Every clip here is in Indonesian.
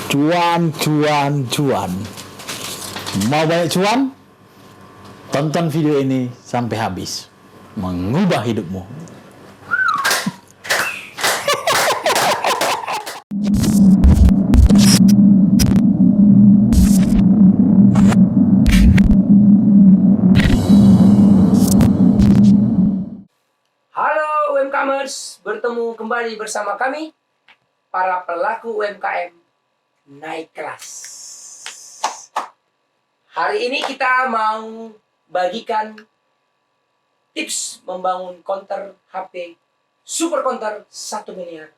Cuan, cuan, cuan. Mau banyak cuan? Tonton video ini sampai habis. Mengubah hidupmu. Halo UMKMers, bertemu kembali bersama kami, para pelaku UMKM naik kelas. Hari ini kita mau bagikan tips membangun konter HP super konter 1 miliar.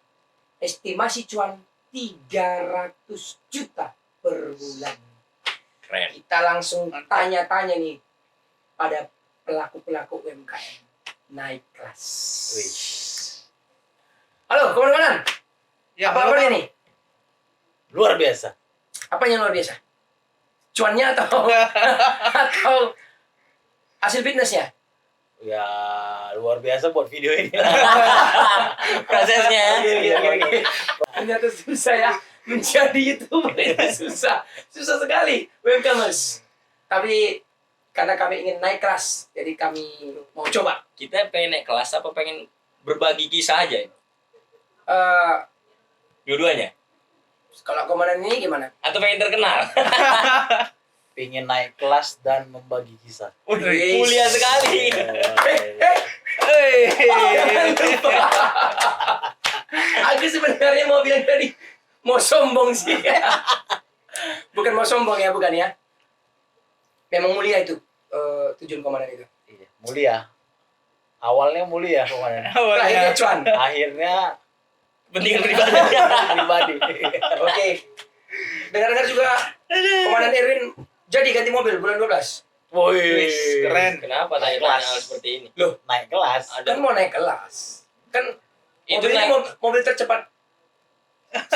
Estimasi cuan 300 juta per bulan. Keren. Kita langsung tanya-tanya nih pada pelaku-pelaku UMKM naik kelas. Wih. Halo, komandan. Ya, Apa kabarnya nih? luar biasa. Apa yang luar biasa? Cuannya atau atau hasil fitnessnya? Ya, luar biasa buat video ini. Prosesnya. Iya. Ternyata susah ya menjadi YouTuber, itu susah sekali, UMKMers. Tapi karena kami ingin naik kelas, jadi kami mau coba. Kita pengen naik kelas apa pengen berbagi kisah aja? Eh, Dua-duanya? Kalau komandan ini gimana? Atau pengen terkenal? Pengen naik kelas dan membagi kisah. Wih. Mulia sekali. Aku sebenarnya mau bilang tadi mau sombong sih. Bukan mau sombong ya, bukan ya. Memang mulia itu tujuan komandan itu. Iya, mulia. Awalnya mulia kemarin. Akhirnya cuan. Akhirnya Kepentingan pribadi. pribadi. Oke. Dengar-dengar juga komandan Erwin jadi ganti mobil bulan 12. Wih, Keren. Kenapa Naik tanya kelas. hal seperti ini? Loh, Naik kelas. kan mau naik kelas. Kan Itu mobil ini naik. mobil tercepat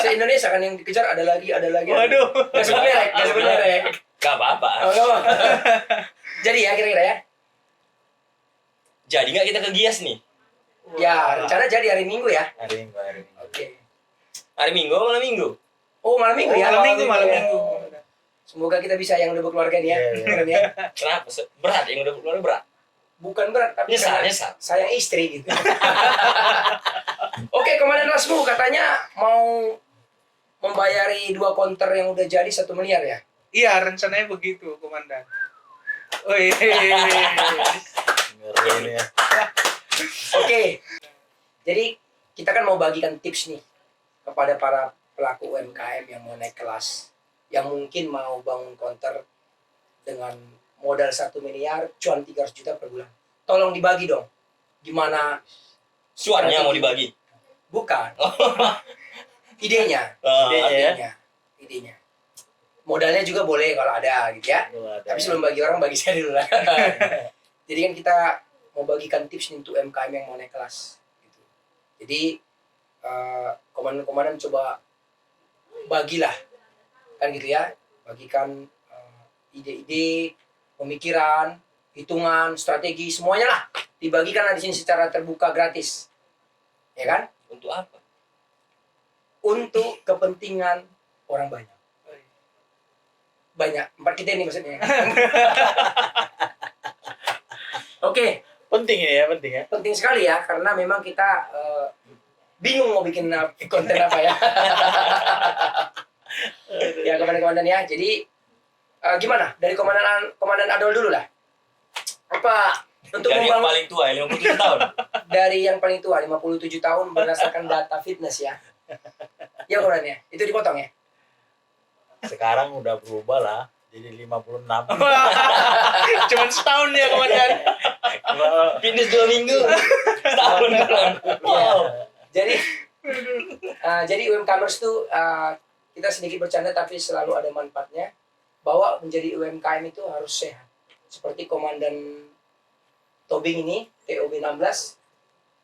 se-Indonesia kan, yang dikejar ada lagi. Waduh. Gak sebut merek. Gak apa-apa. Oh, gak apa. Jadi ya kira-kira ya. Jadi nggak kita ke Gias nih? Ya, rencana jadi hari Minggu ya. Hari ini. Oke. Hari Minggu apa malam Minggu? Oh, malam Minggu ya. Malam ya. Minggu. Semoga kita bisa yang udah berkeluarga nih ya. Iya, iya. Beneran ya. Kenapa? Berat yang udah keluar berat. Bukan berat, tapi Nyesal, karena nyesal. sayang istri gitu. Oke, Komandan Rasmu katanya mau membayari 2 konter yang udah jadi 1 miliar ya. Iya, rencananya begitu, Komandan. Wih. Ngeri ya. Oke. Jadi kita kan mau bagikan tips nih kepada para pelaku UMKM yang mau naik kelas, yang mungkin mau bangun konter dengan modal 1 miliar, cuan 300 juta per bulan. Tolong dibagi dong. Gimana Cuannya mau dibagi. bukan? Idenya. Idenya. Modalnya juga boleh kalau ada gitu ya. Tapi sebelum bagi orang, bagi saya dulu lah. Jadi kan kita mau bagikan tips nih untuk UMKM yang mau naik kelas. Gitu. Jadi komandan-komandan coba bagilah, kan gitu ya. Bagikan ide-ide, pemikiran, hitungan, strategi, semuanya lah. Dibagikan di sini secara terbuka gratis. Ya kan? Untuk apa? Untuk kepentingan orang banyak. Banyak, 4 kita ini maksudnya. Oke. Penting ya. Penting sekali ya, karena memang kita bingung mau bikin konten apa ya. Ya, komandan ya. Jadi gimana? Dari komandan Adol dulu lah. Apa untuk Dari yang membangun paling tua, 57 tahun. dari yang paling tua 57 tahun berdasarkan data fitness ya. Ya komandan ya. Itu dipotong ya. Sekarang udah berubah lah. Jadi 56. Cuman setahun ya, Komandan. Fitness 2 minggu. Setahun. Ya. Jadi UMKMers tuh kita sedikit bercanda tapi selalu ada manfaatnya, bahwa menjadi UMKM itu harus sehat. Seperti Komandan Tobing ini, TOB 16,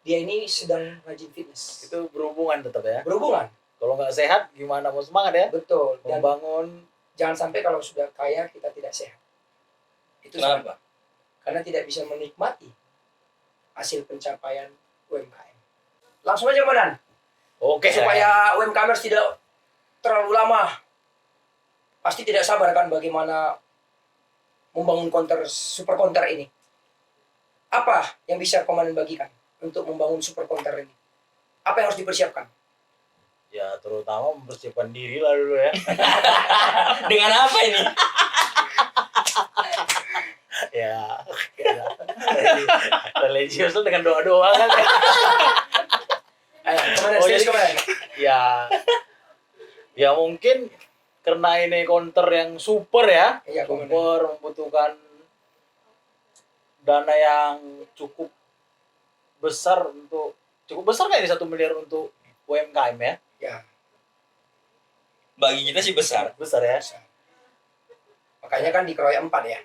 dia ini sedang rajin fitness. Itu berhubungan tetap ya. Berhubungan, Kalau nggak sehat gimana mau semangat ya? betul. Dan Membangun. jangan sampai kalau sudah kaya kita tidak sehat. Itu Kenapa? karena tidak bisa menikmati hasil pencapaian UMKM. Langsung aja Komandan. Oke. Supaya UMKMers tidak terlalu lama pasti tidak sabar kan bagaimana membangun super counter ini. Apa yang bisa komandan bagikan untuk membangun super counter ini? Apa yang harus dipersiapkan? Ya terutama mempersiapkan diri lah dulu ya. Dengan apa ini? Ya religius tuh dengan doa-doa kan. Ayo, komandan, Oh, serius, jadi- komandan. Ya mungkin karena ini counter yang super ya. Iya, komandan. Super membutuhkan dana yang cukup besar nggak ini 1 miliar untuk UMKM ya? Ya, Bagi kita sih besar. Besar ya. makanya kan dikeroyok 4 ya.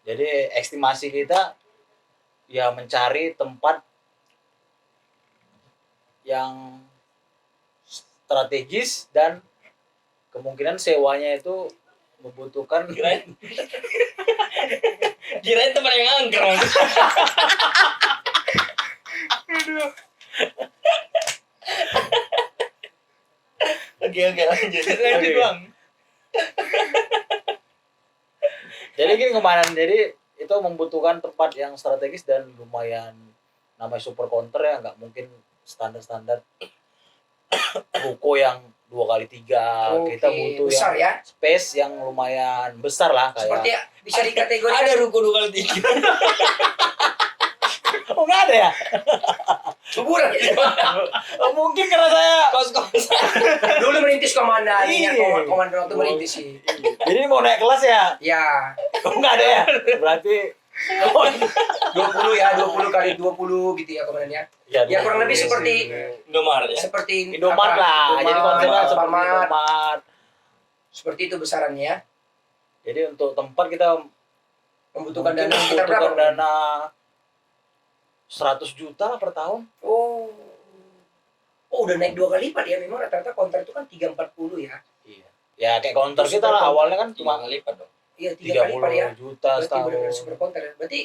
Jadi estimasi kita ya mencari tempat yang strategis dan kemungkinan sewanya itu membutuhkan Kirain tempat yang angker. Oke lanjut. Lanjut bang. Jadi gini kemarin, jadi itu membutuhkan tempat yang strategis dan lumayan, namanya super counter ya, nggak mungkin standar ruko yang 2x3. Oke, Kita butuh besar yang ya. space yang lumayan besar lah Seperti kayak. bisa dikategorikan Ada ruko 2x3. Oh nggak ada ya? kuburan. Oh, mungkin karena saya Kos-kosan. Dulu merintis komandan, ingat Iya. komandan waktu merintis sih. jadi mau naik kelas ya. Ya, Oh nggak ada ya? Berarti 20 ya, 20 kali 20 gitu ya komandan ya. Ya, kurang lebih seperti Indomaret ya. seperti Indomaret apa? lah. Jadi Indomaret, konsepnya seperti Alfamart. Indomaret. Seperti itu besarannya ya. Jadi untuk tempat kita Membutuhkan mungkin dana sekitar berapa? membutuhkan dana 100 juta lah per tahun. Oh. Oh, udah naik 2 kali lipat ya. Memang rata-rata konter itu kan 340 ya. Iya. Ya kayak counter Itu kita super lah counter. awalnya kan Cuma cuma lipat dong. Iya, 3 kali lipat ya. 30 juta Berarti setahun. benar-benar super counter ya. Berarti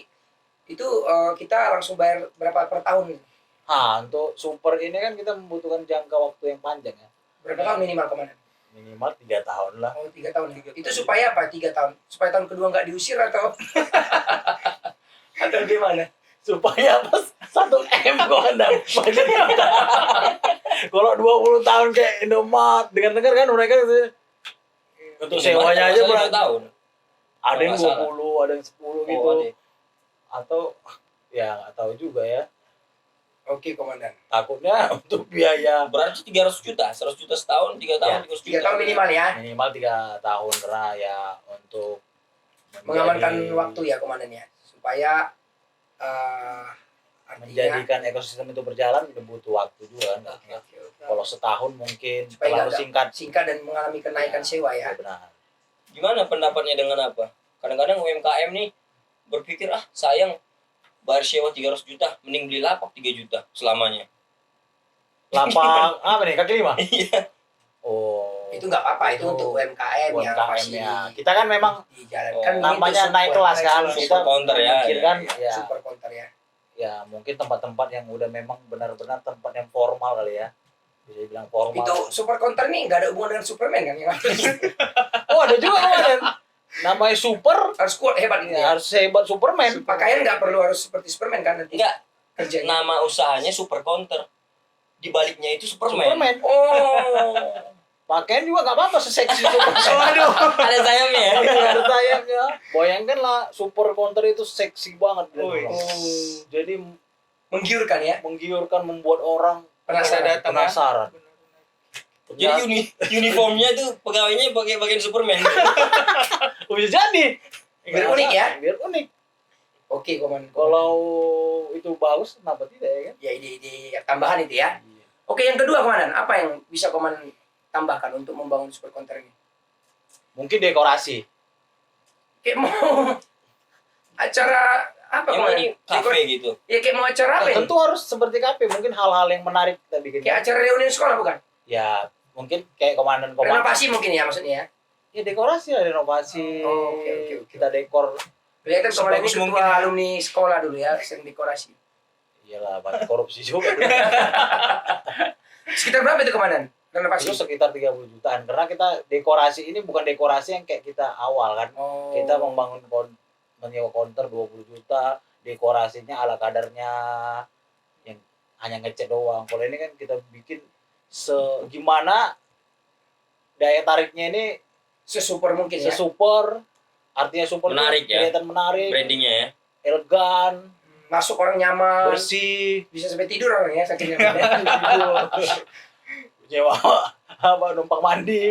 itu kita langsung bayar berapa per tahun? Untuk super ini kan kita membutuhkan jangka waktu yang panjang ya. Berapa tahun minimal komandan? Minimal 3 tahun lah. Oh, 3 tahun. Itu supaya apa? 3 tahun. Supaya tahun kedua nggak diusir atau atau gimana? Supaya pas 1 M komandan. Kalau 20 tahun kayak Indomaret, dengar-dengar kan mereka itu untuk sewanya aja 2 berapa tahun. ada yang Nggak salah. 20, ada yang 10 gitu. Oh, ada. Atau ya nggak tahu juga ya. Oke, komandan. Takutnya untuk biaya Berarti 300 juta, 100 juta setahun, 3 tahun, 300 juta. 3 tahun minimal ya. minimal 3 tahun karena ya untuk Mengamankan menjadi- waktu ya komandan ya. Supaya artinya menjadikan ekosistem itu berjalan butuh waktu juga kan. Oke. Kalau setahun mungkin Supaya terlalu nggak singkat. singkat dan mengalami kenaikan sewa ya. Benar. Gimana pendapatnya dengan apa? Kadang-kadang UMKM nih berpikir, sayang bayar sewa 300 juta, mending beli lapak 3 juta selamanya. Lapak apa nih, kaki 5? Iya. Oh. Itu nggak apa-apa, itu untuk UMKM yang UMKM masih ya. Kita kan memang dijalankan. Oh, namanya itu naik super- kelas kan. super- Kita counter ya, memikirkan ya, ya, super counter ya. ya mungkin tempat-tempat yang udah memang benar-benar tempat yang formal kali ya. Bisa dibilang formal. Itu super counter nih nggak ada hubungan dengan Superman kan? Yang Oh, ada juga kemarin. Namanya super harus kuat hebat ini. ya, harus hebat Superman. Pakaian nggak perlu harus seperti Superman kan nanti Enggak, kerjanya. nama usahanya super counter. Di baliknya itu Superman. Superman. Oh, Pakaian juga nggak apa-apa seseksi Superman. Waduh. Ada sayapnya ya. Ada sayapnya. Bayangkan lah super counter itu seksi banget. Oh, iya. Jadi menggiurkan ya. menggiurkan, membuat orang Penasaran. datang ya. penasaran. Jadi uniformnya itu pegawainya pakai bagian Superman. Oh, bisa jadi. Biar unik ya. Biar unik. Oke, komandan. Kalau itu bagus, kenapa tidak ya kan? Ya ide-ide tambahan itu ya. Oke, yang kedua komandan, apa yang bisa komandan tambahkan untuk membangun super counter ini? Mungkin dekorasi. Kayak mau acara apa Emang komandan? ini kafe gitu. Ya kayak mau acara apa ini? Tentu harus seperti kafe. Mungkin hal-hal yang menarik kita bikin. Kayak acara reunian sekolah bukan? Ya, mungkin kayak komandan-komandan. Renovasi mungkin ya maksudnya ya. Ya dekorasi lah, renovasi. Oh, oke. Kita dekor. Kelihatan komandan ini Sebagus ketua mungkin ya. alumni sekolah dulu ya, sering dekorasi. Iyalah, banyak korupsi juga. Sekitar berapa itu komandan? Renovasi. Itu sekitar 30 jutaan karena kita dekorasi ini bukan dekorasi yang kayak kita awal kan. Oh. Kita menyewa counter 20 juta, dekorasinya ala kadarnya yang hanya ngecat doang. Kalau ini kan kita bikin segimana daya tariknya ini sesuper mungkin ya. sesuper, artinya super Menarik ya. kelihatan menarik, Brandingnya ya. elegan, Masuk orang nyaman. bersih, Bisa sampai tidur orang ya saking nyamannya. nyewa apa numpang mandi.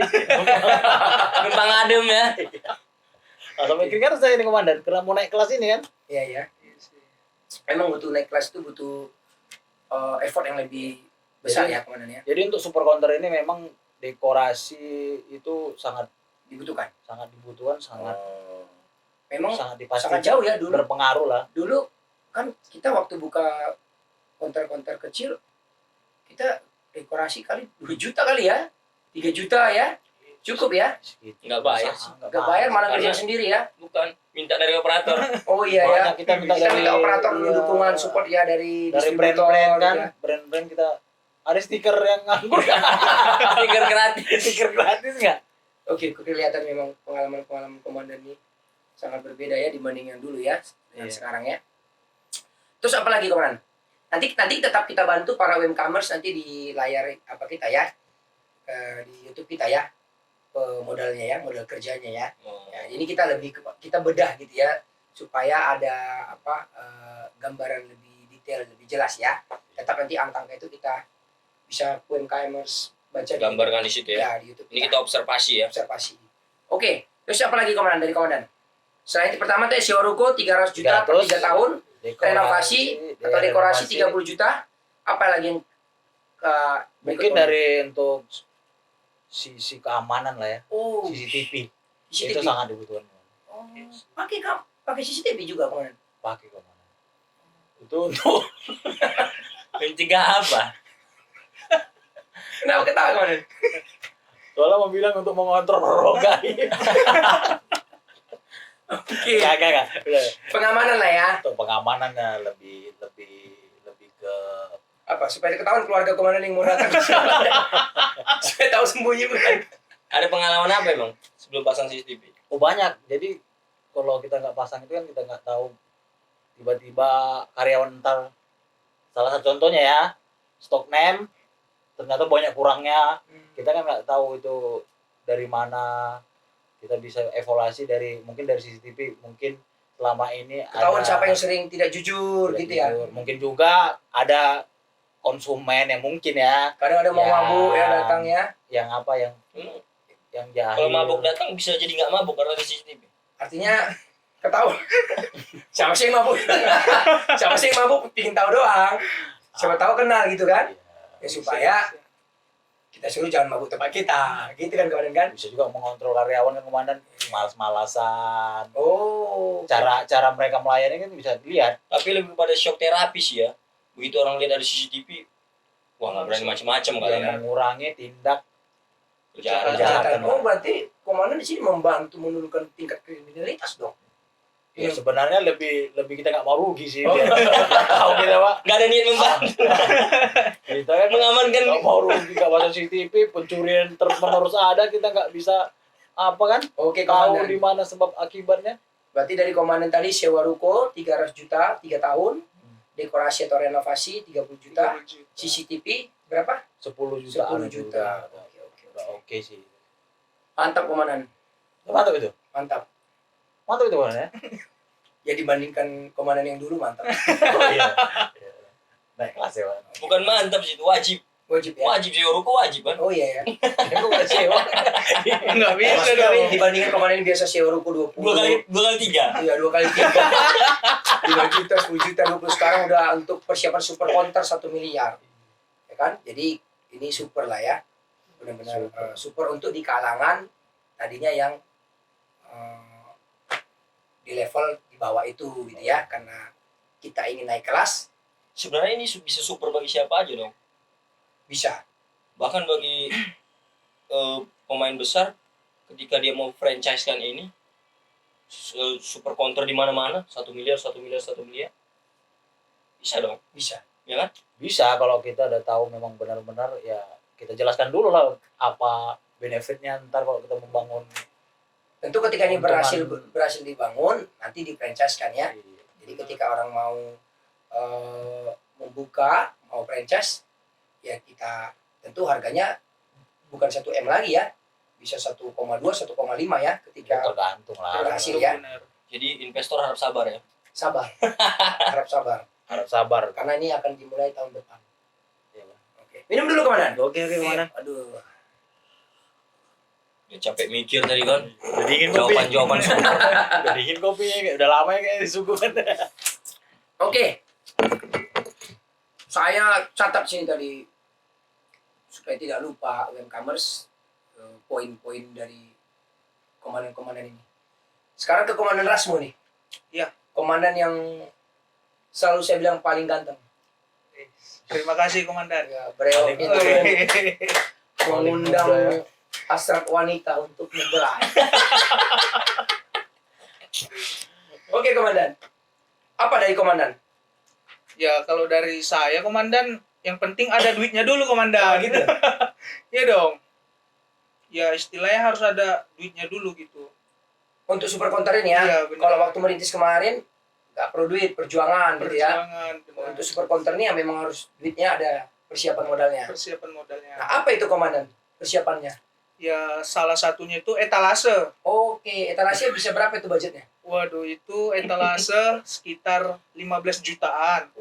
Numpang adem ya. Nah, sampai keringat saya ini komandan karena mau naik kelas ini kan. Iya ya. Emang butuh naik kelas itu butuh effort yang lebih besar ya komandan ya. Jadi untuk super counter ini memang dekorasi itu sangat Dibutuhkan. dibutuhkan, sangat Memang sangat dipastikan sangat jauh ya dulu. berpengaruh lah. Dulu kan kita waktu buka konter-konter kecil kita dekorasi kali 2 juta kali ya. 3 juta ya. Cukup ya. Segitu. Nggak bayar. Gak bayar malah Karena- kerja sendiri ya. Bukan, minta dari operator. Oh iya ya. Banyak kita minta Kita dari minta operator dulu iya, dukungan support ya dari distributor, brand-brand kan, ya. brand-brand kita ada stiker yang nganggur kan? Stiker gratis. Stiker gratis nggak? Oke, kelihatan memang pengalaman komandan ini sangat berbeda ya dibanding yang dulu ya dengan Iya. sekarang ya. Terus apa lagi komandan? Nanti tetap kita bantu para UMKMers nanti di layar apa kita ya, di YouTube kita ya, modalnya ya, modal kerjanya ya. Ya, ini kita kita bedah gitu ya supaya ada gambaran lebih detail, lebih jelas ya. Tetap nanti angka itu kita bisa UMKMers baca Gambarkan di situ ya. ya di YouTube. Ini kita observasi ya. observasi. Oke, terus apa lagi komandan dari komandan? Selain itu pertama tuh sewa ruko 300 juta per 3 tahun, renovasi atau dekorasi 30 juta. Apa lagi yang mungkin dari untuk sisi keamanan lah ya, oh, CCTV. CCTV. Itu sangat dibutuhkan. Oh, pakai CCTV juga komandan. Pakai keamanan. Itu untuk Mencegah apa? Kenapa ketawa komandan? soalnya mau bilang untuk mengontrol rogai. Oke. Kagak. Udah. Pengamanan lah ya. Untuk pengamanannya lebih ke Apa supaya ketahuan keluarga komandan yang mau datang. Supaya tahu sembunyi bukan. Ada pengalaman apa emang sebelum pasang CCTV? oh banyak. Jadi kalau kita nggak pasang itu kan kita nggak tahu tiba-tiba karyawan ntar salah satu contohnya ya stok name ternyata banyak kurangnya, kita kan nggak tahu itu dari mana. Kita bisa evaluasi mungkin dari CCTV, mungkin selama ini Ketahuan ada siapa yang sering tidak jujur tidak gitu ya. jujur. Mungkin juga ada konsumen yang mungkin ya Kadang ada mau Ya. mabuk ya datang ya. yang yang jahil. Kalau mabuk datang bisa jadi nggak mabuk karena ada CCTV. Artinya ketahuan. Siapa sih yang mabuk? Siapa sih yang mabuk? Pingin tahu doang. Siapa tahu kenal gitu kan? Ya supaya kita suruh jangan mabuk tempat kita. Gitu kan komandan kan? Bisa juga mengontrol karyawan kan komandan malas-malasan. Oh. Cara mereka melayani kan bisa dilihat. Tapi lebih pada shock terapis ya. Begitu orang lihat ada CCTV, wah nggak berani macam-macam kali Yang ya. mengurangi tindak Kejahatan. Kejahatan. Oh berarti komandan di sini membantu menurunkan tingkat kriminalitas dong. ya sebenarnya lebih kita nggak mau rugi sih. Oh. Tahu kita pak. Nggak ada niat membantu. Kita kan Mengamankan. nggak mau rugi nggak pasang CCTV, pencurian terus menerus ada, kita nggak bisa apa kan Oke tahu komandan. di mana sebab akibatnya. Berarti dari komandan tadi sewa ruko 300 juta 3 tahun, dekorasi atau renovasi 30 juta, CCTV berapa? 10 juta. 10 juta. Oke. Udah oke sih. Mantap komandan, Mantap itu. mantap. Mantap itu kan ya. Ya dibandingkan komandan yang dulu mantap. Oh, iya. Naik kelas ya Pak. Bukan mantap sih, itu wajib. Wajib ya. Wajib sih ruko wajib kan. Oh iya ya. Aku nggak sewa. Nggak bisa Maksudnya dong. dibandingkan komandan yang biasa sewa ruko 20. Dua kali tiga. Iya 2 kali 3. 5 juta, 10 juta, 20 sekarang udah untuk persiapan super counter 1 miliar. Ya kan? Jadi ini super lah ya. Benar-benar super untuk di kalangan tadinya yang di level di bawah itu gitu ya, karena kita ingin naik kelas Sebenarnya ini bisa super bagi siapa aja dong. bisa. Bahkan bagi pemain besar ketika dia mau franchise-kan ini super counter di mana-mana 1 miliar bisa dong, Bisa. ya kan? Bisa kalau kita udah tahu memang benar-benar ya kita jelaskan dulu lah apa benefitnya ntar kalau kita membangun. Tentu ketika ini Keuntungan. berhasil dibangun, nanti di franchise kan ya. Jadi ketika orang mau membuka, mau franchise, ya kita tentu harganya bukan 1 M lagi ya. Bisa 1,2, 1,5 ya ketika Tergantung lah. berhasil ya. Benar. Jadi investor harap sabar ya. Sabar. Harap sabar. Harap sabar. Karena ini akan dimulai tahun depan. Iya, Bang. Oke. Minum dulu Komandan. Oke, Komandan. Aduh. Dia capek mikir tadi kan. Udah dingin kopi. Jawaban semua. Udah dingin kopinya, kayak udah lama ya kayak disuguhkan. Oke. Saya catat sini tadi supaya tidak lupa UMKMers poin-poin dari komandan-komandan ini. Sekarang ke Komandan Rasmo nih. Iya. Komandan yang selalu saya bilang paling ganteng. Terima kasih komandan. Ya, beliau Paling itu mengundang muda ya. hasrat wanita untuk membelai. Oke Komandan. Apa dari Komandan? Ya kalau dari saya komandan, yang penting ada duitnya dulu komandan. gitu. Iya dong. Ya istilahnya harus ada duitnya dulu gitu. Untuk super counter ini ya. Iya, benar. Kalau waktu merintis kemarin nggak perlu duit, perjuangan gitu ya. Perjuangan, benar. Untuk super counter ini ya memang harus duitnya ada persiapan modalnya. Persiapan modalnya. Nah, apa itu Komandan? Persiapannya. Ya salah satunya itu etalase. Oke, etalase bisa berapa itu budgetnya? Waduh, itu etalase sekitar 15 jutaan.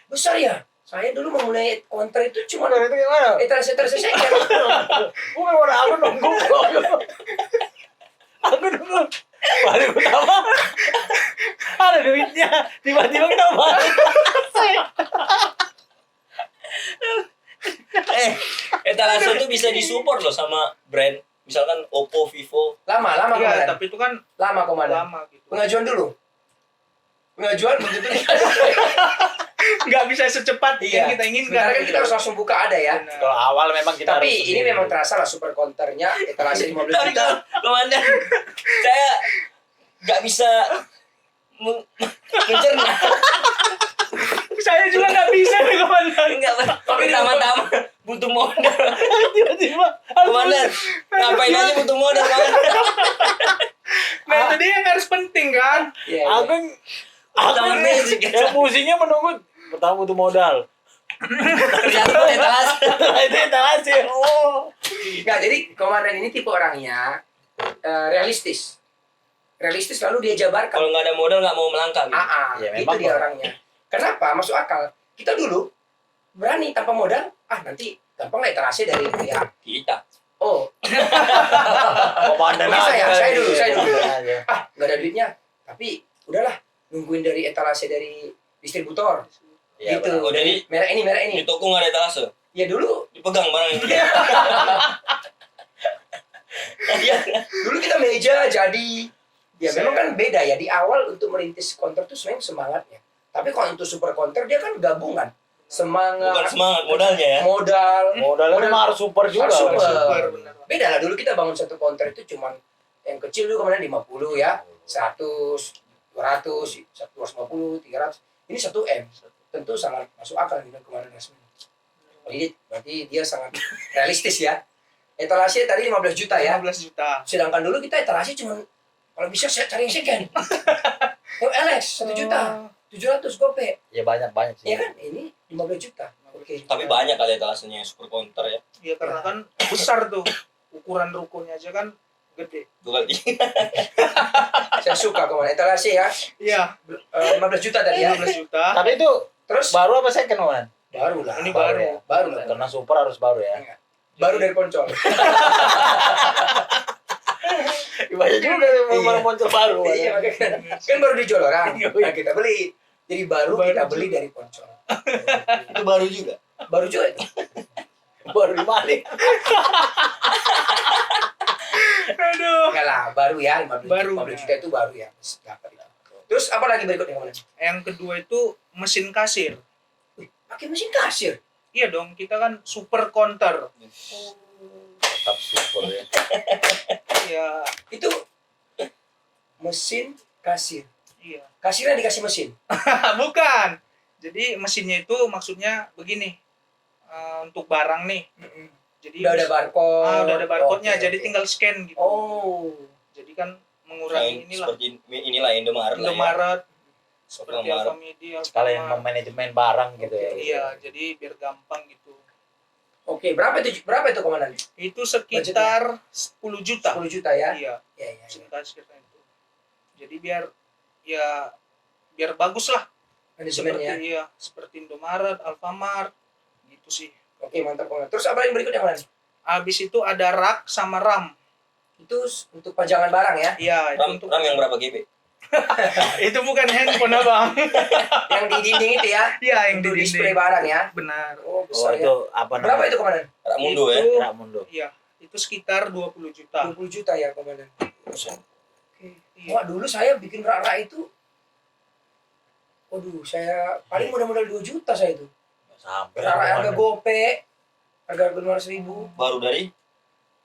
Besar ya. Saya dulu memulai counter itu cuma Itu gimana? etalase second. Bukan orang aku nunggu. Aku nunggu. Baru pertama ada duitnya, tiba-tiba kenapa? Etalase itu bisa disupport loh sama brand. Misalkan Oppo, Vivo. Lama Iya, Komandan. tapi itu kan Lama Komandan. lama gitu. Pengajuan dulu. Pengajuan begitu Nggak bisa secepat yang kita inginkan. Sementara kan kita harus langsung buka ada ya. Benar. Kalau awal memang kita Tapi harus ini sendiri. memang terasa lah super counternya etalase 15 juta. Komandan, saya nggak bisa mencerna. Saya juga nggak bisa nih komandan. Enggak, pertama-tama butuh modal. tiba-tiba Komandan, ngapain aja butuh modal, Komandan? Nah itu dia yang harus penting kan. Iya, iya. aku Pertama basic. yang pusingnya menunggu pertama butuh modal. Ternyata etalase. Itu etalase. Oh. Nah, jadi komandan ini tipe orangnya realistis. Realistis lalu dia jabarkan. Kalau nggak ada modal nggak mau melangkah gitu. Ya, Itu memang dia kok. orangnya. Kenapa? Masuk akal. Kita dulu berani tanpa modal. Nanti gampang lah etalase dari pihak. Kita. Oh, Komandan Oke, saya dulu. Aja. nggak ada duitnya. Tapi udahlah, nungguin dari etalase dari distributor. Iya, gitu. benar. Oh, jadi merek ini. di toko nggak ada etalase. Ya dulu Dipegang barang itu. Iya, dulu kita meja jadi. Ya Saya- memang kan beda ya, di awal untuk merintis counter tuh sebenarnya semangatnya. Tapi kalau untuk super counter dia kan gabungan. Semangat, Bukan semangat modalnya ya. modal. Modalnya memang harus super juga. Harus super. Super, benar. Beda lah, dulu kita bangun satu counter itu cuman yang kecil dulu kemarin 50 ya. 100, 200, 250, 300. Ini 1 M. Tentu sangat masuk akal dengan kemarin resmi. Berarti dia sangat realistis ya. Etalase tadi 15 juta ya. 15 juta. Sedangkan dulu kita etalase cuma kalau bisa saya cari yang second. Yang LX 1 juta, 700 gope. Ya banyak sih. Ya kan? Ini 15 juta. Oke. Tapi banyak kali etalasenya yang super counter ya. Ya karena kan besar tuh. Ukuran rukonya aja kan gede. Dua kali. Saya suka kemarin etalase ya. Iya, 15 juta tadi ya. 15 juta. Tapi itu Terus baru apa second kan? baru lah. Ini Baru baru. ya. Baru lah. Karena super harus baru ya. Baru dari Poncol. Banyak juga yang baru muncul baru. Iya, makanya kan baru dijual orang. Nah, kita beli. Jadi baru Baru kita beli dari Poncol. Itu baru juga. Baru juga itu. Baru dimalik. Aduh. Enggak lah, baru ya 15 Baru. 15 juta itu baru ya. Dapat itu. Terus apa lagi berikutnya kemana? Yang kedua itu mesin kasir. Pakai mesin kasir. Iya dong, kita kan super counter. Tetap super ya. Ya, Itu mesin kasir. iya. Kasirnya dikasih mesin. Bukan. Jadi mesinnya itu maksudnya begini. untuk barang nih. Jadi Udah ada barcode. udah ada barcode-nya, Oke, jadi oke. tinggal scan gitu. Oh. Jadi kan mengurangi inilah. seperti inilah Indomaret lah ya. Indomaret, seperti Alfamart. Alfamidi, Sekalian Alfamart. memanajemen barang gitu ya. Iya, jadi biar gampang gitu. Oke, berapa itu komandan? Itu sekitar 10 juta. 10 juta ya? Iya, Iya, iya. sekitar itu. Jadi biar bagus lah. Manajemennya. Seperti Indomaret, Alfamart gitu sih. Oke, mantap komandan. Terus apa yang berikutnya komandan? Habis itu ada rak sama RAM. Itu untuk pajangan barang ya? Iya, itu RAM, untuk RAM yang berapa GB? itu bukan handphone abang. Yang di dinding itu ya? Iya, yang di Untuk dinding. display barang ya? Benar. Oh, Oh, besar ya. itu apa namanya? Berapa itu komandan? Rakmundo ya. Itu- Rakmundo. Iya, itu sekitar 20 juta. 20 juta ya komandan. Oke. Iya. Wah, dulu saya bikin rak-rak itu. Waduh, saya paling modal-modal 2 juta saya itu. Sampai Rak-rak harga Rakmundo. gope, harga 500.000, Baru dari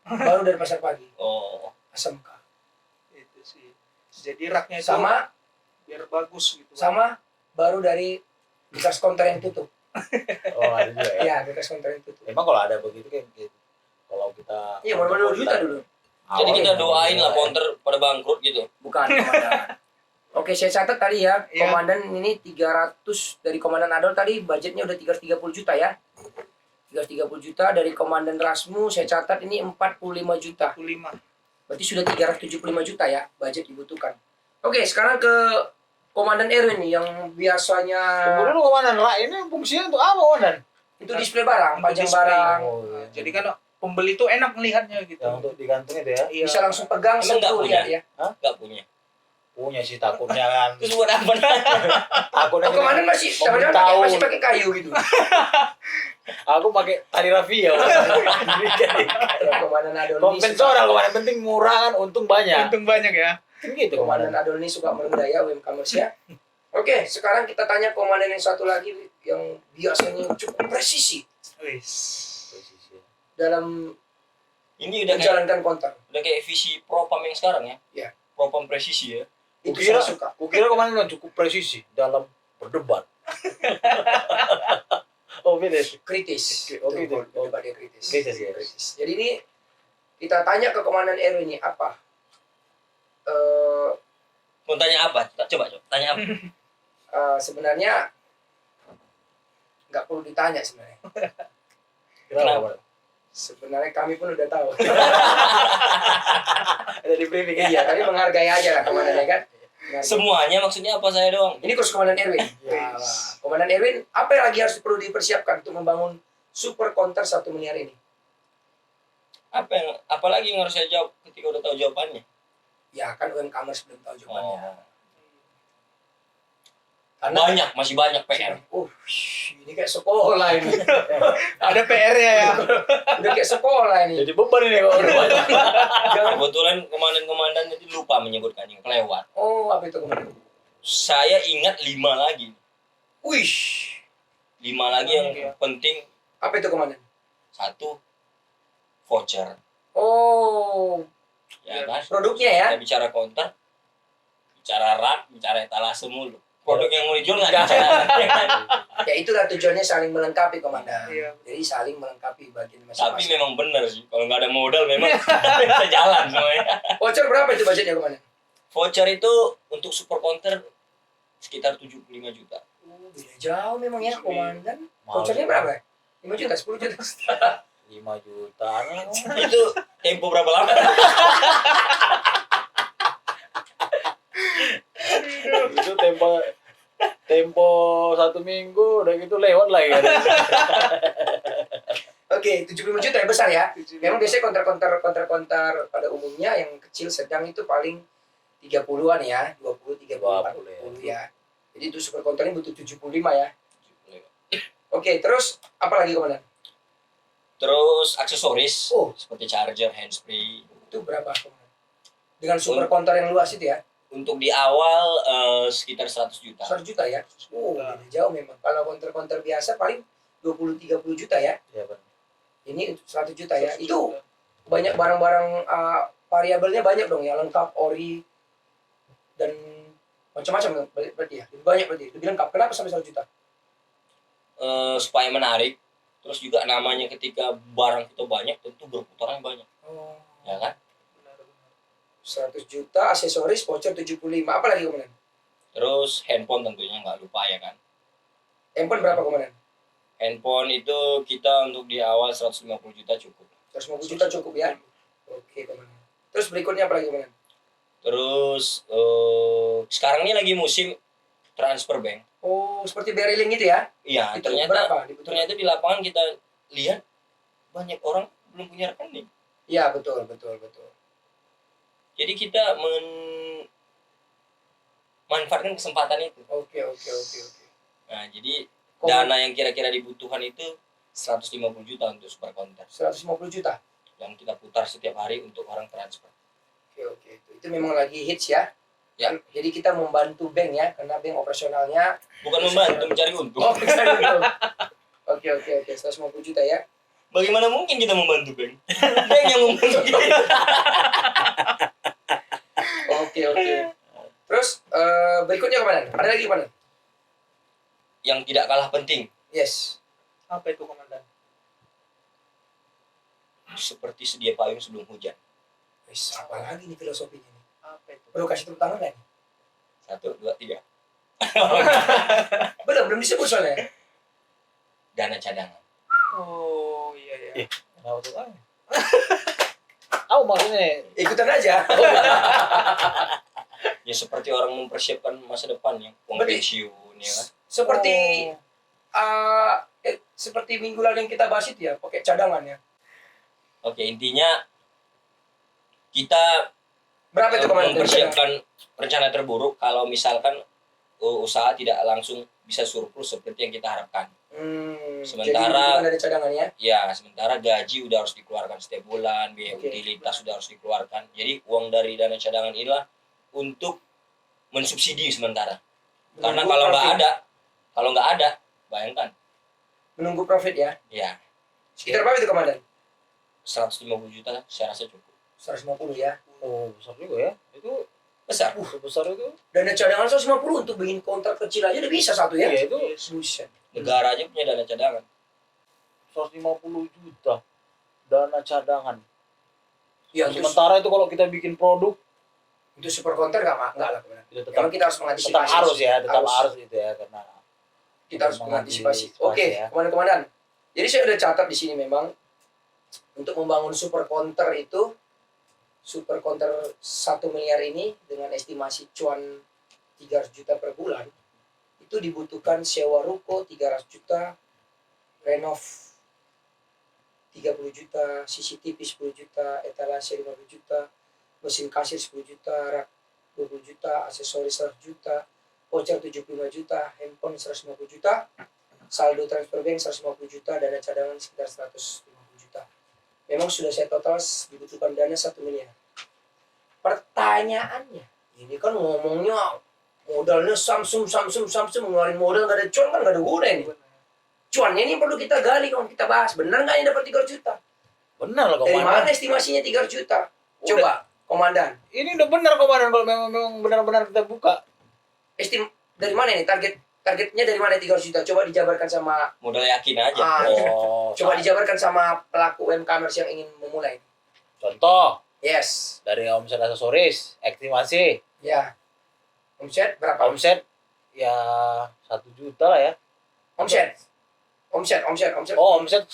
baru dari pasar pagi, oh SMK. Itu sih. Jadi raknya itu Sama biar bagus gitu. baru dari bekas konter yang tutup. Oh, ada juga ya. Iya, bekas konter yang tutup. Emang kalau ada begitu kayak gitu. Kalau kita Iya, modal 2 juta dulu. jadi kita awalnya doain lah ya. counter pada bangkrut gitu. Bukan komandan. Oke, saya catat tadi ya, Iya. komandan ini 300 dari komandan Adol tadi budgetnya udah 330 juta ya. 330 juta dari komandan Rasmu saya catat ini 45 juta. 45. Berarti sudah 375 juta ya budget dibutuhkan. Oke, sekarang ke komandan Erwin nih yang biasanya Tunggu dulu komandan, rak ini fungsinya untuk apa komandan? itu display barang, Untuk pajang display. barang, Oh, Nah, jadi kan pembeli tuh enak melihatnya gitu. yang untuk digantung itu ya. Iya. bisa langsung pegang Emang nggak sentuh punya? lihat ya. Nggak punya. Punya sih takutnya kan. Terus buat apa? Takutnya Oh, komandan masih Mobil jangan tahun. masih pakai kayu gitu. Aku pakai tali rafia. Komandan Adol ini Konvensional komandan, penting murah kan, untung banyak. Untung banyak ya. Kan gitu Komandan komandan. Adol ini suka merendaya UMKMers ya. Oke, sekarang kita tanya komandan yang satu lagi yang biasanya cukup presisi Wis. dalam Ini udah kayak menjalankan konter. visi propam yang sekarang ya. Iya. Propam presisi ya. Itu Kukira, saya suka. kukira komandan cukup presisi dalam berdebat. Oh, beda sih. Kritis. Oh, Itu, gitu. debat dia kritis. Kritis, ya. Jadi ini kita tanya ke komandan Erwin ini apa? Mau tanya apa? Coba tanya apa? Sebenarnya nggak perlu ditanya sebenarnya. Kenapa? Sebenarnya kami pun udah tahu. Ada di briefing ya? Iya, tapi menghargai aja lah komandannya kan. Menghargai. Semuanya maksudnya apa saya doang? Ini khusus komandan Erwin. Iya. Nah, komandan Erwin, apa yang lagi harus perlu dipersiapkan untuk membangun super counter 1 miliar ini? Apalagi yang harus saya jawab ketika udah tahu jawabannya? Ya kan UMKMers belum tahu jawabannya. Oh. Karena Masih banyak PR. Ini kayak sekolah ini. Ada PR-nya ya. Udah kayak sekolah ini. Jadi beban ini kalau udah banyak. Kebetulan komandan-komandan itu lupa menyebutkan yang kelewat. Oh, apa itu komandan? Saya ingat 5 lagi. Wih, 5 lagi yang Iya. penting. apa itu komandan? 1, voucher. Oh, Ya kan? produknya ya. Kita bicara counter, bicara rak, bicara etalase mulu. Produk yang mau dijual nggak bicara. Ya kan? Ya itulah tujuannya saling melengkapi komandan. Iya. Jadi saling melengkapi bagian Tapi masing-masing. memang benar sih. Kalau nggak ada modal memang bisa jalan semuanya. Voucher berapa itu budgetnya komandan? Voucher itu untuk super counter sekitar 75 juta. Beda jauh memang ya komandan. Mahal. Vouchernya berapa? 5 juta, 10 juta. 5 juta. Itu tempo berapa lama? Itu tempo 1 minggu udah gitu lewat lagi kan. Oke, 75 juta ya besar ya. Memang biasanya konter pada umumnya yang kecil sedang itu paling 30-an ya, 20, 30, 40 ya. Jadi itu super konter ini butuh 75 ya. Oke, terus apa lagi komandan? Terus aksesoris Oh. seperti charger, handsfree. Itu berapa komandan? Dengan super konter yang luas itu ya, Untuk di awal sekitar 100 juta. 100 juta ya. Oh, beda jauh memang. Kalau konter biasa paling 20-30 juta ya. Iya, Bang. Ini 100 juta ya. Itu banyak barang-barang variabelnya banyak dong ya, lengkap ori dan macam-macam berarti ya. Lebih banyak berarti. Lebih lengkap. Kenapa sampai 100 juta? Supaya menarik. Terus juga namanya ketika barang kita banyak tentu berputarnya banyak, Oh, ya kan? Benar-benar. 100 juta, aksesoris, voucher 75. Apa lagi komandan? Terus handphone tentunya nggak lupa ya kan. Handphone berapa komandan? Handphone itu kita untuk di awal 150 juta cukup. 150 juta cukup ya? Oke komandan. Terus berikutnya apa lagi komandan? Terus sekarang ini lagi musim transfer bank. Oh, seperti barreling itu ya? Iya, Itu ternyata berapa dibutuhkan? ternyata di lapangan kita lihat banyak orang belum punya rekening. Iya, betul. Jadi kita manfaatkan kesempatan itu. Oke. Nah, jadi Komandan, dana yang kira-kira dibutuhkan itu 150 juta untuk super counter 150 juta. yang kita putar setiap hari untuk orang transfer. Oke. Itu memang lagi hits ya? Ya. Jadi kita membantu bank ya, karena bank operasionalnya. Bukan membantu mencari untung. Oh, betul. Oke. 150 juta ya. Bagaimana mungkin kita membantu bank? Bank yang membantu kita. Oke. Terus berikutnya komandan? Ada lagi komandan? Yang tidak kalah penting, Yes. Apa itu komandan? seperti sedia payung sebelum hujan. Wis, apa lagi nih filosofinya nih? Apa itu? Perlu kasih tepuk tangan nggak nih? 1, 2, 3. Belum disebut soalnya. Dana cadangan. Oh iya. Kenapa tuh? Maksudnya Ikutan aja. Ya seperti orang mempersiapkan masa depannya, uang Berarti- pensiun ya kan. Seperti seperti minggu lalu yang kita bahas itu ya, pakai cadangan ya. Oke, intinya kita Berapa itu komandan? mempersiapkan rencana terburuk kalau misalkan usaha tidak langsung bisa surplus seperti yang kita harapkan. jadi Sementara- bukan ada cadangan ya. Ya, sementara gaji udah harus dikeluarkan setiap bulan, biaya Oke. utilitas sudah harus dikeluarkan. Jadi uang dari dana cadangan inilah untuk mensubsidi sementara. Karena Menunggu kalau nggak ada, bayangkan, menunggu profit ya. ya Sekitar berapa itu komandan? 150 juta saya rasa cukup. 150 ya. oh besar juga ya. Itu Besar. besar itu. Dana cadangan 150 untuk bikin kontrak kecil aja udah bisa satu ya. Iya itu Buset. Negara aja punya dana cadangan. 150 juta dana cadangan. Ya, untuk Sementara itu kalau kita bikin produk super counter nggak lah komandan. itu Memang kita harus mengantisipasi. tetap harus gitu ya karena Kita harus mengantisipasi. mengantisipasi Oke, ya. komandan. Jadi saya udah catat di sini memang untuk membangun super counter itu super counter 1 miliar ini dengan estimasi cuan 300 juta per bulan itu dibutuhkan sewa ruko 300 juta, renov 30 juta, CCTV 10 juta, etalase 50 juta, mesin kasir 10 juta, rak 20 juta, aksesoris 100 juta, voucher 75 juta, handphone 150 juta, saldo transfer bank 150 juta, dana cadangan sekitar 150 juta. Memang sudah saya total dibutuhkan dana 1 miliar. Pertanyaannya, ini kan ngomongnya modalnya Samsung ngeluarin modal gak ada cuan kan gak ada guna ini. Cuannya ini perlu kita gali kalau kita bahas. Benar nggak ini dapat 3 juta? benar lah Dari komandan. mana estimasinya 3 juta? Coba, komandan. Ini udah benar komandan kalau memang benar-benar kita buka. Dari mana ini targetnya dari mana 300 juta? Coba dijabarkan sama Modal yakin aja. coba dijabarkan sama pelaku UMKM yang ingin memulai. Contoh Yes. dari omset aksesoris, estimasi Ya. Omset berapa? omset ya 1 juta lah ya. Omset. Oh omset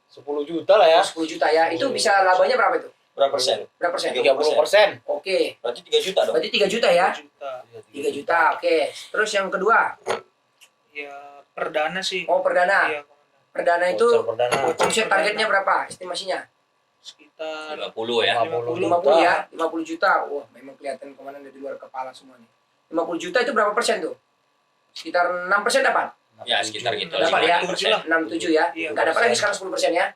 10 juta lah ya. 10 juta ya. Itu bisa labanya berapa itu? Berapa persen? Berapa persen? 30%. Oke. Berarti 3 juta dong. Berarti 3 juta ya? 3 3 juta. juta. Oke. Terus yang kedua, Ya perdana sih. oh perdana. Iya komandan. Perdana itu Voucher perdana. omset targetnya berapa? Estimasinya? Sekitar 50 ya. 50 ya, 50 juta. Wah, memang kelihatan komandan dari luar kepala semua nih. 50 juta itu berapa persen tuh? Sekitar 6% dapat? Ya sekitar gitu. Dapat ya? 5%. 6-7 ya? Iya. Nggak dapat lagi sekarang 10% ya?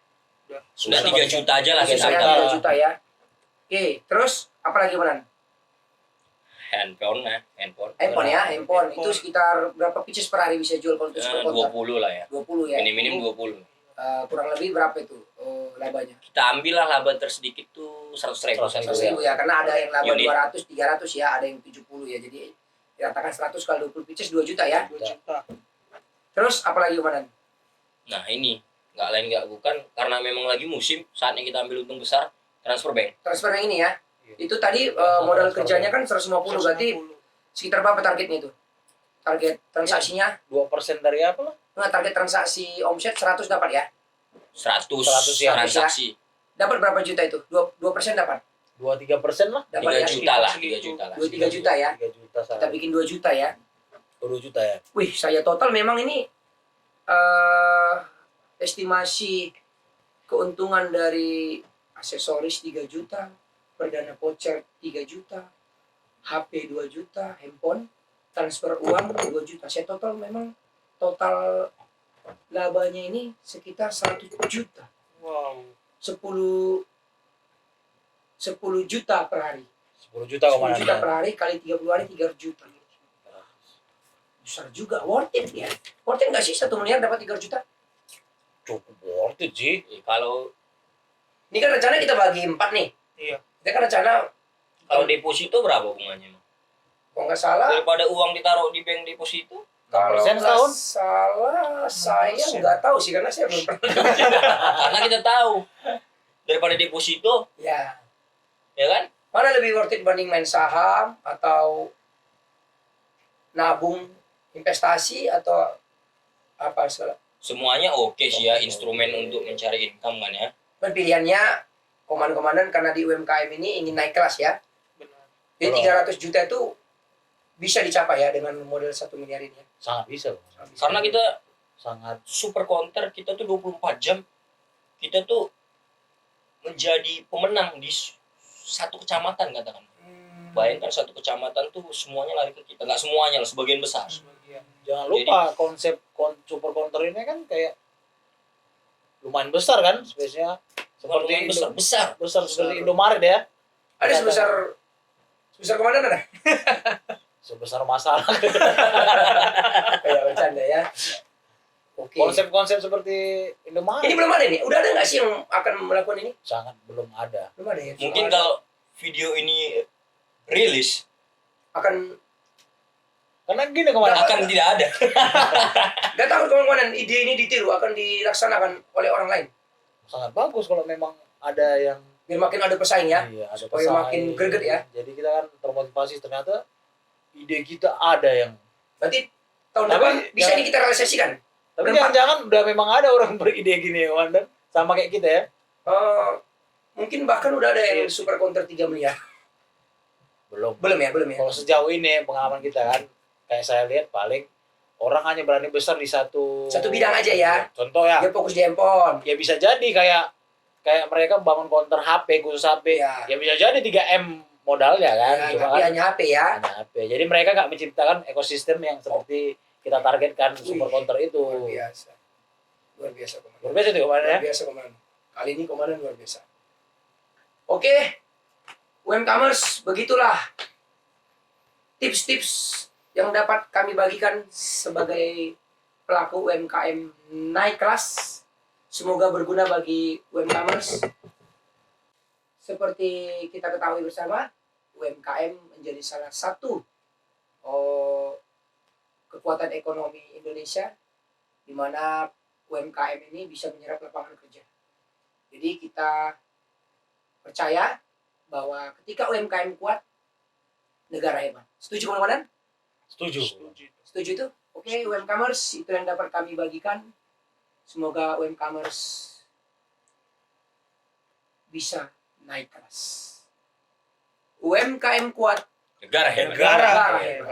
Sudah 3 juta aja lah Langsung kita. saya juta. 3 juta ya. Oke, terus apa lagi komandan? Handphone Handphone. Itu sekitar berapa pieces per hari bisa jual kalau untuk super counter? 20 lah ya. 20 ya. Minim 20. Kurang lebih berapa itu labanya? Kita ambil lah laba tersedikit tuh 100.000. 100.000 ya, karena ada yang laba Unit. 200, 300 ya, ada yang 70 ya. Jadi diratakan 100 kali 20 pieces 2 juta ya. 2 juta. Terus apa lagi komandan? Nah ini nggak lain nggak bukan karena memang lagi musim saatnya kita ambil untung besar transfer bank. Transfer yang ini ya. Iya. Itu tadi modal kerjanya kan 150 berarti sekitar berapa targetnya itu? Target transaksinya? 2% dari apa lah? Enggak, target transaksi omset 100 dapat ya? 100 ya. transaksi. Dapat berapa juta itu? 2% dapat? 2-3% lah. 3 Dapat ya? juta lah, 3 juta lah. 2-3 juta ya? 3 juta Kita bikin 2 juta ya? 2 juta ya. Wih, saya total memang ini estimasi keuntungan dari aksesoris 3 juta, perdana voucher 3 juta, HP 2 juta, handphone, transfer uang 2 juta. Saya total memang total labanya ini sekitar 100 juta. Wow. 10 juta per hari. 10 juta 10 komandan. juta per hari kali 30 hari 3 juta. Besar juga, worth it ya. Worth it nggak sih 1 miliar dapat 3 juta? Cukup worth it sih. Kalau Ini kan rencana kita bagi 4 nih. Iya. Kita kan rencana deposito berapa bunganya? kalau nggak salah, Daripada uang ditaruh di bank deposito, kalau 6% nggak setahun? salah, saya nggak tahu sih karena saya belum pernah. karena kita tahu daripada deposito, Ya, ya kan? mana lebih worth it banding main saham atau nabung investasi atau apa segala. Semuanya oke sih ya instrumen untuk mencari income kan ya. Dan pilihannya komandan-komandan karena di UMKM ini ingin naik kelas ya. Benar. Jadi Betul. 300 juta itu bisa dicapai ya dengan model 1 miliar ini ya. Sangat bisa. Karena kita Sangat. super counter, kita tuh 24 jam kita tuh menjadi pemenang di satu kecamatan katakan. Bayangkan satu kecamatan tuh semuanya lari ke kita. Nggak semuanya lah, sebagian besar. Sebagian. Jangan lupa konsep super counter ini kan kayak lumayan besar kan, spesialnya Seperti seperti besar. besar seperti Indomaret ya. Ada sebesar komandan ada? Sebesar masalah. Kayak bercanda ya. Oke. Konsep-konsep seperti Indomaret Ini belum ada nih. Udah ada nggak sih yang akan melakukan ini? sangat belum ada. Belum ada ya. Mungkin Belum ada. kalau video ini rilis akan Karena gini kemarin akan tidak ada. nggak takut komandan ide ini ditiru akan dilaksanakan oleh orang lain sangat bagus kalau memang ada yang biar makin ada pesaing ya. iya, ada supaya makin greget ya. Jadi kita kan termotivasi ternyata ide kita ada yang Berarti tahun Tapi depan bisa jangan- ini kita realisasikan. tapi Berempat. jangan-jangan udah memang ada orang beride gini ya komandan sama kayak kita ya. Mungkin bahkan udah ada yang super counter 3 miliar. Belum. Belum ya. Kalau sejauh ini pengalaman kita kan kayak saya lihat paling orang hanya berani besar di satu Bidang aja ya. Contoh ya, Dia fokus di handphone. ya bisa jadi kayak mereka bangun counter HP khusus HP. Iya. Ya bisa jadi 3M modalnya kan. Ya, Cuma tapi kan hanya HP ya. hanya HP. Jadi mereka nggak menciptakan ekosistem yang seperti kita targetkan super counter itu. Luar biasa. Luar biasa komandan. Luar biasa tuh kemarin ya. Luar biasa komandan. Kali ini komandan luar biasa. Oke. UMKMers, begitulah tips-tips yang dapat kami bagikan sebagai pelaku UMKM naik kelas. Semoga berguna bagi UMKMers. Seperti kita ketahui bersama, UMKM menjadi salah satu kekuatan ekonomi Indonesia, di mana UMKM ini bisa menyerap lapangan kerja. Jadi kita percaya bahwa ketika UMKM kuat, negara hebat. Setuju komandan? Setuju. Setuju itu? Oke, UMKMers, itu yang dapat kami bagikan. Semoga UMKMers bisa naik kelas. UMKM kuat, Negara hebat. Negara. negara hebat.